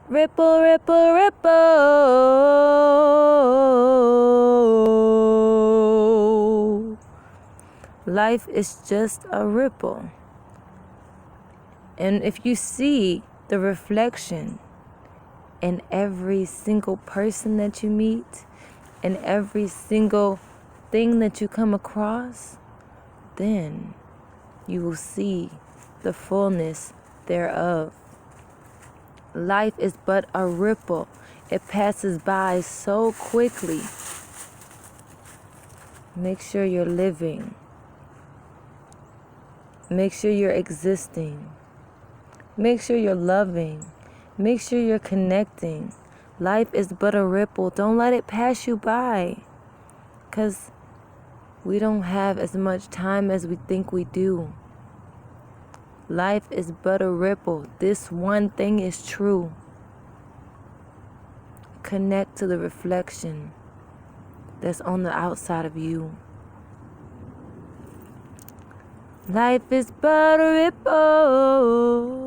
Ripple, ripple, ripple. Life is just a ripple. And if you see the reflection in every single person that you meet, in every single thing that you come across, then you will see the fullness thereof. Life is but a ripple. It passes by so quickly. Make sure you're living. Make sure you're existing. Make sure you're loving. Make sure you're connecting. Life is but a ripple. Don't let it pass you by. Because we don't have as much time as we think we do. Life is but a ripple. This one thing is true. Connect to the reflection that's on the outside of you. Life is but a ripple.